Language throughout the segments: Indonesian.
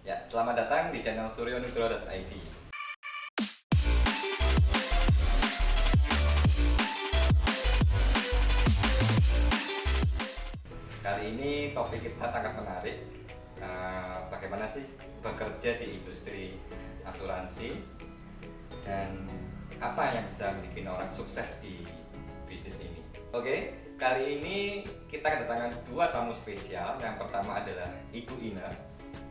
Ya, selamat datang di channel suryonugro.id. Kali ini topik kita sangat menarik. Bagaimana sih bekerja di industri asuransi dan apa yang bisa bikin orang sukses di bisnis ini? Oke, kali ini kita kedatangan dua tamu spesial. Yang pertama adalah Ibu Ina.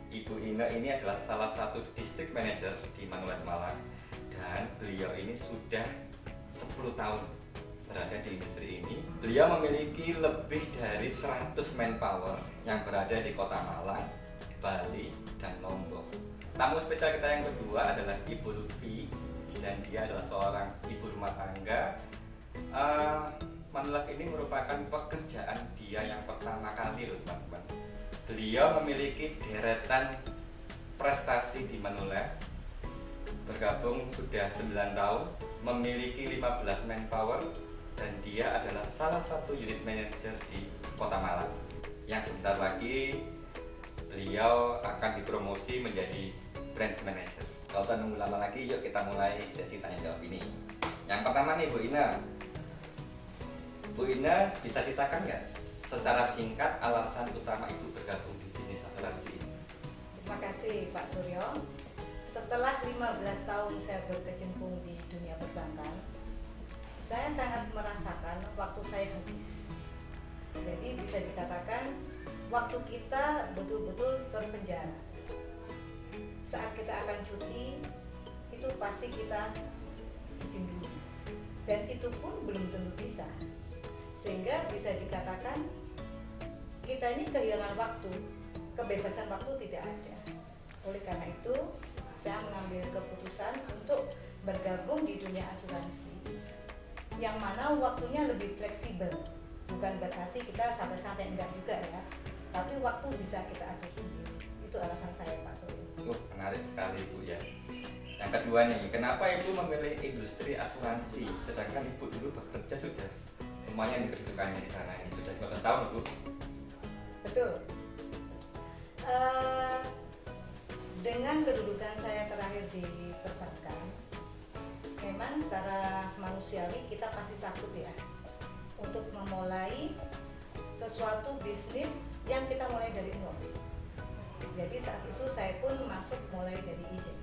Ibu Ina ini adalah salah satu district manager di Manulife Malang, dan beliau ini sudah 10 tahun berada di industri ini. Beliau memiliki lebih dari 100 manpower yang berada di Kota Malang, Bali, dan Lombok. Tamu spesial kita yang kedua adalah Ibu Lutfi, dan dia adalah seorang ibu rumah tangga. Manulife ini merupakan pekerjaan dia yang pertama kali loh teman-teman. Beliau memiliki deretan prestasi di Manulife, bergabung sudah 9 tahun, memiliki 15 manpower, dan dia adalah salah satu unit manager di Kota Malang, yang sebentar lagi beliau akan dipromosi menjadi branch manager. Gak usah nunggu lama lagi, yuk kita mulai sesi tanya jawab ini. Yang pertama nih Bu Ina. Bu Ina, bisa ceritakan nggak secara singkat alasan utama Ibu bergabung di bisnis asuransi? Terima kasih Pak Suryo. Setelah 15 tahun saya berkecimpung di dunia perbankan, saya sangat merasakan waktu saya habis. Jadi bisa dikatakan waktu kita betul-betul terpenjara. Saat kita akan cuti, itu pasti kita izin dulu. Dan itu pun belum tentu bisa. Sehingga bisa dikatakan kita ini kehilangan waktu, kebebasan waktu tidak ada. Oleh karena itu, saya mengambil keputusan untuk bergabung di dunia asuransi, yang mana waktunya lebih fleksibel. Bukan berarti kita santai-santai, enggak juga ya, tapi waktu bisa kita atur sendiri. Itu alasan saya, Pak Suryo. Menarik sekali Bu ya. Yang kedua nih, kenapa Ibu memilih industri asuransi sedangkan Ibu dulu bekerja sudah lumayan kedudukannya di sana, ini sudah 15 tahun Bu? Betul. Dengan kedudukan saya terakhir di perbankan, memang secara manusiawi kita pasti takut ya untuk memulai sesuatu bisnis yang kita mulai dari nol. Jadi saat itu saya pun masuk mulai dari izin.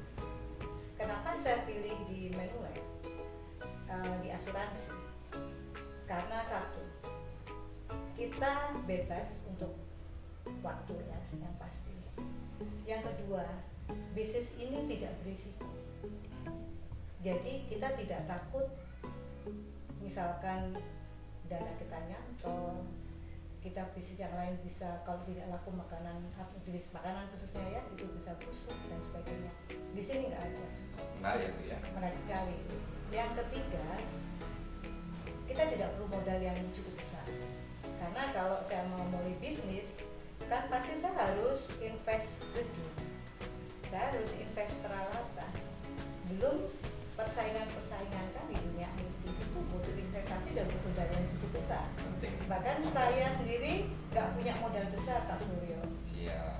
Kenapa saya pilih di Manulife, di asuransi? Karena satu, kita bebas untuk waktunya yang pasti. Yang kedua, bisnis ini tidak berisiko. Jadi kita tidak takut misalkan dana kita nyantol, kita bisnis yang lain bisa kalau tidak laku makanan, jenis makanan khususnya ya, itu bisa busuk dan sebagainya. Di sini nggak ada. Menarik ya Bu ya. Menarik sekali. Yang ketiga, kita tidak perlu modal yang cukup besar. Karena kalau saya mau mulai bisnis, kan pasti saya harus invest gedung, saya harus invest peralatan, belum persaingan kan di dunia IT itu butuh investasi dan butuh dana yang cukup besar. Penting. Bahkan saya sendiri nggak punya modal besar, Pak Suryo. Siap.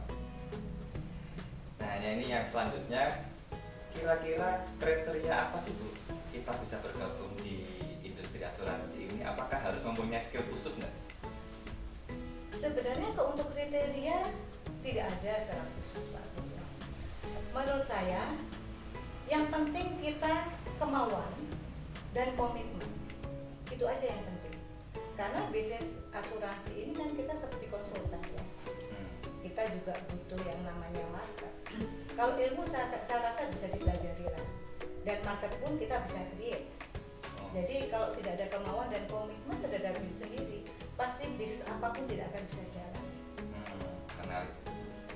Nah ini yang selanjutnya, kira-kira kriteria apa sih Bu kita bisa bergabung di industri asuransi ini? Apakah harus mempunyai skill khusus nggak? Sebenarnya untuk kriteria tidak ada secara khusus, Pak Suryo. Menurut saya, yang penting kita kemauan dan komitmen. Itu aja yang penting. Karena bisnis asuransi ini kan kita seperti konsultan ya. Kita juga butuh yang namanya market. Kalau ilmu saya rasa bisa dipelajari lah. Dan market pun kita bisa create. Jadi kalau tidak ada kemauan dan komitmen terhadap diri sendiri, pasti bisnis apapun tidak akan bisa jalan. Menarik.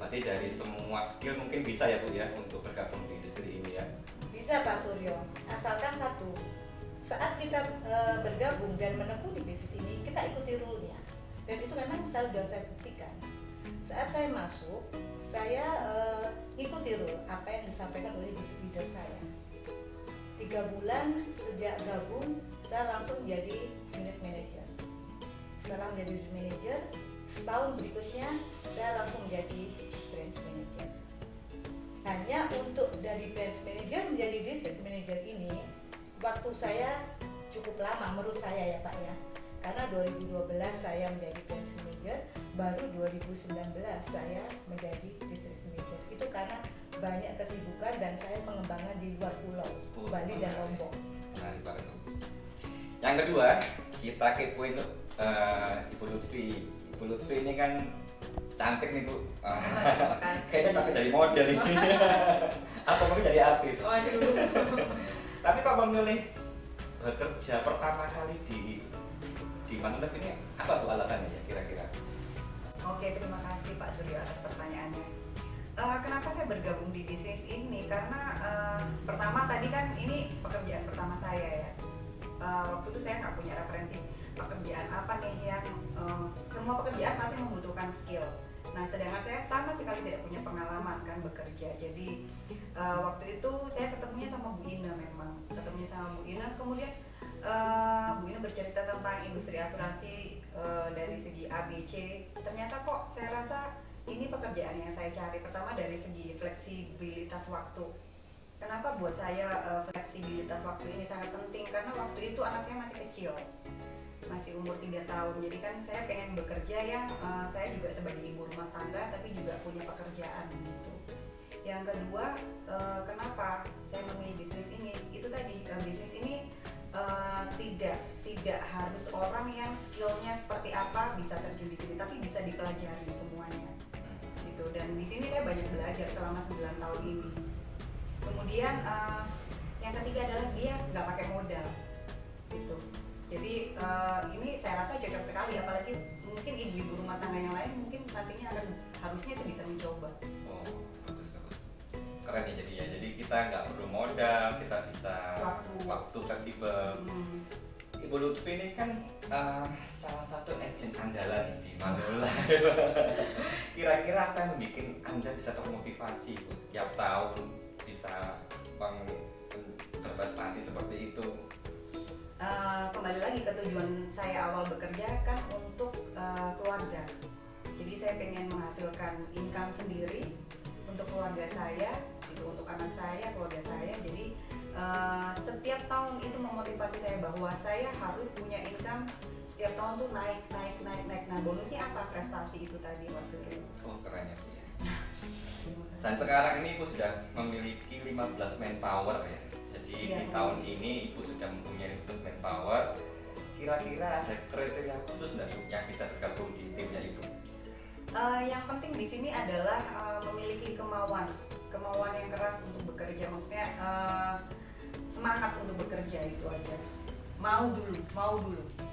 Berarti dari semua skill mungkin bisa ya Bu ya untuk bergabung di industri ini ya? Bisa Pak Suryo, asalkan satu, saat kita bergabung dan menekuni bisnis ini, kita ikuti rule-nya. Dan itu memang sudah saya buktikan. Saat saya masuk, saya ikuti rule apa yang disampaikan oleh leader saya. 3 bulan sejak gabung, saya langsung jadi unit manager. Setelah menjadi unit manager, setahun berikutnya saya langsung menjadi branch manager. sebenarnya untuk dari branch manager menjadi district manager ini waktu saya cukup lama menurut saya ya Pak ya. Karena 2012 saya menjadi branch manager, baru 2019 saya menjadi district manager. Itu karena banyak kesibukan dan saya pengembangan di luar pulau, Bali dan Lombok. Menarik banget. Yang kedua, kita kepoin Ibu Lutfi. Ibu Lutfi ini kan cantik nih Bu. Kayaknya tapi dari model ini. Atau mungkin dari artis. Tapi kok memilih bekerja pertama kali di Manulef ini apa tuh alasannya ya kira-kira? Oke, terima kasih Pak Suryo atas pertanyaannya. Kenapa saya bergabung di bisnis ini? Karena pertama tadi kan ini pekerjaan pertama saya ya. Waktu itu saya nggak punya referensi pekerjaan apa nih yang semua pekerjaan pasti membutuhkan skill. Nah, sedangkan saya sama sekali tidak punya pengalaman kan bekerja. Jadi waktu itu saya ketemunya sama Bu Ina memang. Ketemunya sama Bu Ina, kemudian Bu Ina bercerita tentang industri asuransi dari segi ABC. Ternyata kok saya rasa ini pekerjaan yang saya cari. Pertama dari segi fleksibilitas waktu. Kenapa buat saya fleksibilitas waktu ini sangat penting? Karena waktu itu anak saya masih kecil, masih umur 3 tahun. Jadi kan saya pengen bekerja yang saya juga sebagai ibu rumah tangga tapi juga punya pekerjaan gitu. Yang kedua, kenapa saya memilih bisnis ini? Itu tadi bisnis ini tidak harus orang yang skillnya seperti apa bisa terjun di sini, tapi bisa dipelajari semuanya gitu. Dan di sini saya banyak belajar selama 9 tahun ini. Kemudian yang ketiga adalah dia nggak pakai modal gitu. Jadi ini saya rasa cocok sekali, apalagi mungkin ibu-ibu rumah tangga yang lain mungkin nantinya harusnya sih bisa mencoba. Oh, bagus. Keren ya jadi ya. Jadi kita nggak perlu modal, kita bisa waktu fleksibel. Ibu Lutfi ini kan salah satu agent andalan di Manulef. Kira-kira apa yang membuat Anda bisa termotivasi Bu, tiap tahun bisa berprestasi seperti itu? Kembali lagi ke tujuan saya awal bekerja kan untuk keluarga. Jadi saya pengen menghasilkan income sendiri untuk keluarga saya, itu untuk anak saya, keluarga saya. Jadi setiap tahun itu memotivasi saya bahwa saya harus punya income setiap tahun tuh naik. Nah, bonusnya apa? Prestasi itu tadi Mas Suryo. Oh, keren ya Bu ya. Dan sekarang ini Ibu sudah memiliki 15 manpower ya. Jadi di tahun ini Ibu sudah mempunyai 15 manpower. Kira-kira ada kriteria khusus nggak Bu yang bisa bergabung di timnya Ibu? Yang penting di sini adalah memiliki kemauan yang keras untuk bekerja. Maksudnya semangat untuk bekerja, itu aja. Mau dulu.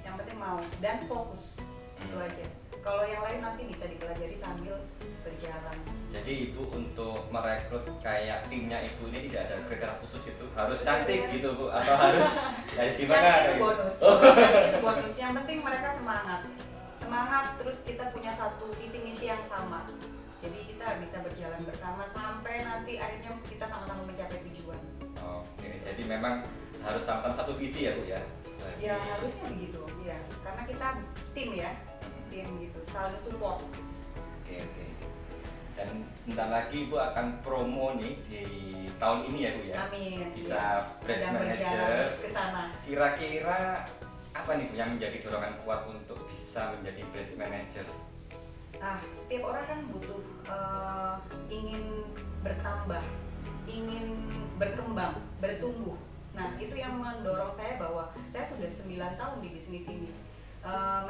Yang penting mau dan fokus, itu aja. Kalau yang lain nanti bisa dipelajari sambil berjalan. Jadi Ibu untuk merekrut kayak timnya Ibu ini tidak ada kriteria khusus itu harus cantik gitu Bu atau harus gimana? Itu bonus. Itu bonus. Yang penting mereka semangat, terus kita punya satu visi misi yang sama. Jadi kita bisa berjalan bersama sampai nanti akhirnya kita sama-sama mencapai tujuan. Oke, jadi memang harus sama-sama satu visi ya Bu ya? Ya harusnya begitu ya, karena kita tim ya, tim gitu, saling support. Oke. Dan bentar lagi Ibu akan promo nih di tahun ini ya Bu ya? Amin. Bisa branch sedang manager. berjalan ke sana. Kira-kira apa nih Bu yang menjadi dorongan kuat untuk bisa menjadi branch manager? Setiap orang kan butuh ingin bertambah, ingin berkembang, bertumbuh. Nah, itu yang mendorong saya bahwa saya sudah 9 tahun di bisnis ini.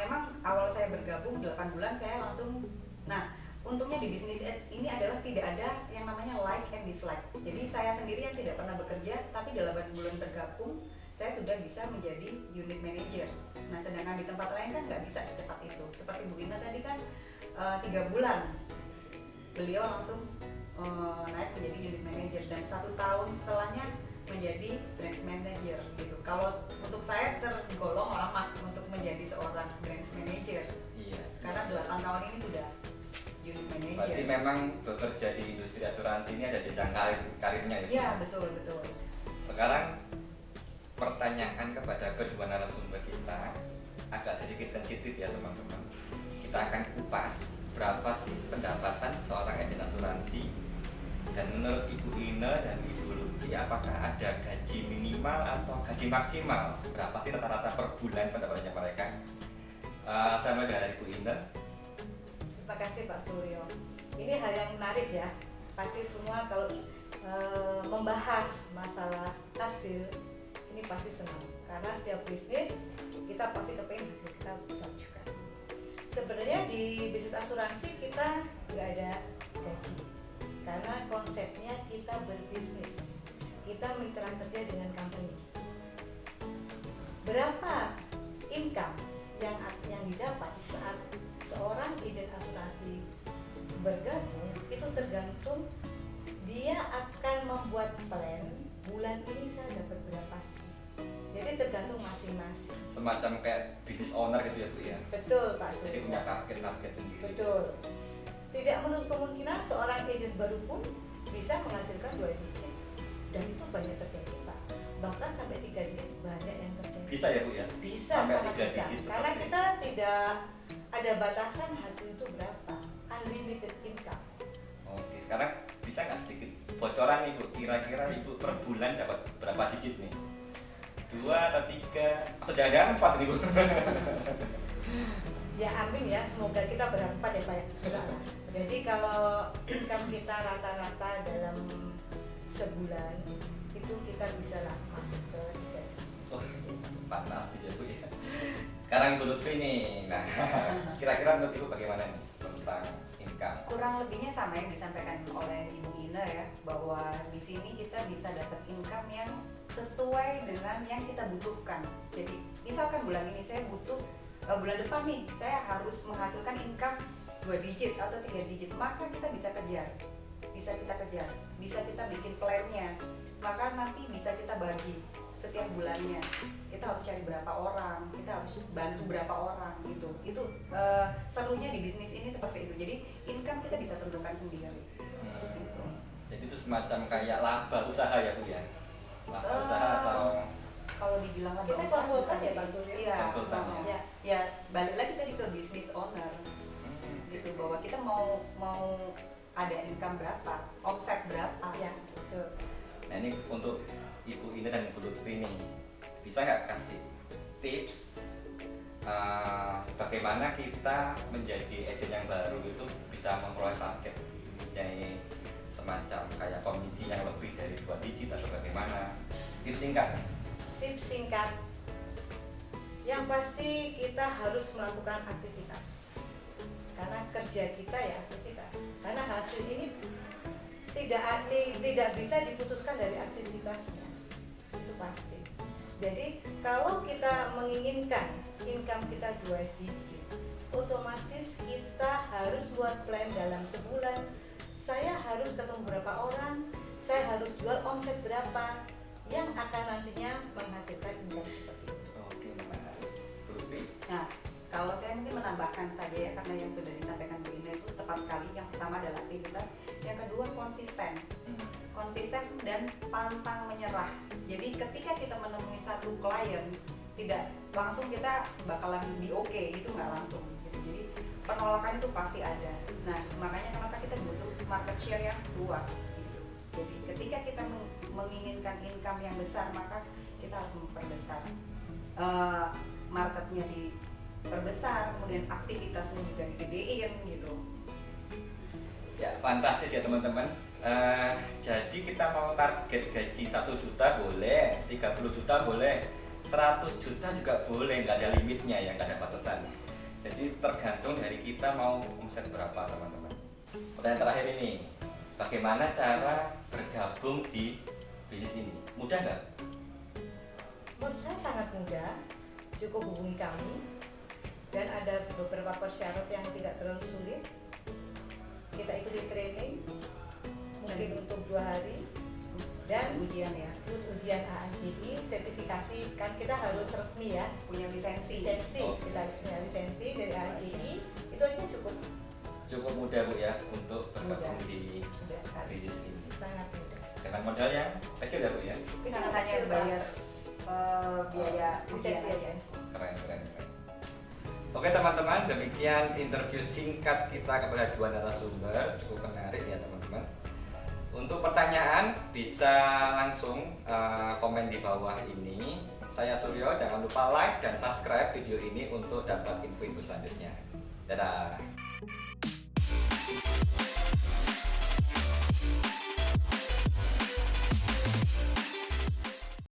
Memang awal saya bergabung 8 bulan saya langsung. Nah, untungnya di bisnis ini adalah tidak ada yang namanya like and dislike. Jadi saya sendiri yang tidak pernah bekerja, tapi 8 bulan bergabung, saya sudah bisa menjadi unit manager. Nah, sedangkan di tempat lain kan nggak bisa secepat itu. Seperti Bu Ina tadi kan 3 bulan, beliau langsung naik menjadi unit manager dan 1 tahun setelahnya menjadi branch manager gitu. Kalau untuk saya tergolong lama untuk menjadi seorang branch manager. Iya. Karena 8 tahun ini sudah unit manager. Berarti memang bekerja di industri asuransi ini ada jenjang karirnya ya? Iya, betul. Sekarang pertanyaan kepada kedua narasumber kita agak sedikit sensitif ya teman-teman. Kita akan kupas berapa sih pendapatan seorang agen asuransi Dan menurut Ibu Ine dan Ibu Lutfi, apakah ada gaji minimal atau gaji maksimal? Berapa sih rata-rata per bulan pendapatnya mereka? Saya mulai dari Ibu Ine. Terima kasih Pak Suryo. Ini hal yang menarik ya. Pasti semua kalau membahas masalah hasil ini pasti senang. Karena setiap bisnis kita pasti kepengen hasil kita besar juga. Sebenarnya di bisnis asuransi kita nggak ada gaji. Karena konsepnya kita berbisnis. Kita mitra kerja dengan company. Berapa income yang didapat saat seorang agen asuransi bergabung itu tergantung dia akan membuat plan bulan ini saya dapat berapa sih. Jadi tergantung masing-masing. Semacam kayak business owner gitu ya Bu ya. Betul Pak Suryo. Jadi punya target sendiri. Betul. Tidak menutup kemungkinan seorang agen baru pun bisa menghasilkan 2 digit. Dan itu banyak terjadi Pak. Bahkan sampai 3 digit banyak yang terjadi. Bisa ya Bu ya? Bisa, Sampai sangat 3 bisa. digit Karena seperti kita tidak ada batasan hasil itu berapa. Unlimited income. Oke, sekarang bisa nggak sedikit bocoran nih Bu, kira-kira Ibu per bulan dapat berapa digit nih? 2 atau 3 atau jangan-jangan 4 nih Bu? Ya amin ya, semoga kita berempat ya Pak ya. Jadi kalau income kita rata-rata dalam sebulan itu kita bisa lah masuk ke 3 digit. Oh, fantastis ya Bu ya. Sekarang Ibu Lutfi nih, nah kira-kira menurut Ibu bagaimana nih tentang income? Kurang lebihnya sama yang disampaikan oleh Ibu Ina ya, bahwa di sini kita bisa dapat income yang sesuai dengan yang kita butuhkan. Jadi misalkan bulan ini saya butuh, bulan depan nih saya harus menghasilkan income 2 digit atau 3 digit, maka kita bisa kejar, bisa kita bikin plannya, maka nanti bisa kita bagi setiap bulannya. Kita harus cari berapa orang, kita harus bantu berapa orang gitu. Itu serunya di bisnis ini seperti itu. Jadi income kita bisa tentukan sendiri. Gitu. Jadi itu semacam kayak laba usaha ya Bu ya? Laba usaha atau Kalau dibilang laba Kita usaha konsultan bukan ya, sih. Pak Suryo? Iya, Konsultan ya? Ya, ya balik lagi tadi ke bisnis owner gitu, bahwa kita mau ada income berapa, omset berapa. ya betul. Nah ini untuk Ibu Ine dan Ibu Lutfi nih, bisa nggak kasih tips bagaimana kita menjadi agen yang baru itu bisa memperoleh target, jadi semacam kayak komisi yang lebih dari 2 digit atau bagaimana? Tips singkat. Tips singkat, yang pasti kita harus melakukan aktivitas. Karena kerja kita ya aktivitas. Karena hasil ini tidak bisa diputuskan dari aktivitasnya, itu pasti. Jadi kalau kita menginginkan income kita 2 digit, otomatis kita harus buat plan dalam sebulan. Saya harus ketemu berapa orang, saya harus jual omset berapa yang akan nantinya menghasilkan income seperti itu. Oke, menarik. Bu Lutfi. Nah, kalau saya mungkin menambahkan saja ya, karena yang sudah disampaikan Bu Ina itu tepat sekali. Yang pertama adalah aktivitas, yang kedua konsisten. Konsisten dan pantang menyerah. Jadi ketika kita menemui satu klien, tidak langsung kita bakalan di oke, itu nggak langsung gitu. Jadi penolakan itu pasti ada. Nah, makanya kenapa kita butuh market share yang luas gitu. Jadi ketika kita menginginkan income yang besar, maka kita harus memperbesar marketnya, diperbesar, kemudian aktivitasnya juga digedein gitu. Ya, fantastis ya teman-teman. Jadi kita mau target gaji 1 juta boleh, 30 juta boleh, 100 juta juga boleh, nggak ada limitnya ya, nggak ada batasan. Jadi tergantung dari kita mau omset berapa teman-teman. Pertanyaan terakhir ini, bagaimana cara bergabung di bisnis ini? Mudah nggak? Menurut saya sangat mudah, cukup hubungi kami dan ada beberapa persyarat yang tidak terlalu sulit. Kita ikuti training mungkin untuk 2 hari dan Ujian ya, ujian AAJI, sertifikasi, kan kita harus resmi ya, punya lisensi. Oh. kita harus punya lisensi dari AAJI, itu aja Cukup mudah Bu ya untuk bergabung Mudah. di mudah sekali, bisnis ini. sangat mudah. Dengan modal yang kecil ya Bu ya. Kita Sangat hanya kecil, Pak. bayar biaya ujian Lisensi aja. Keren. Oke teman-teman, demikian interview singkat kita kepada 2 narasumber, cukup menarik ya teman-teman. Untuk pertanyaan bisa langsung komen di bawah ini. Saya Suryo, jangan lupa like dan subscribe video ini untuk dapat info-info selanjutnya. Dadah.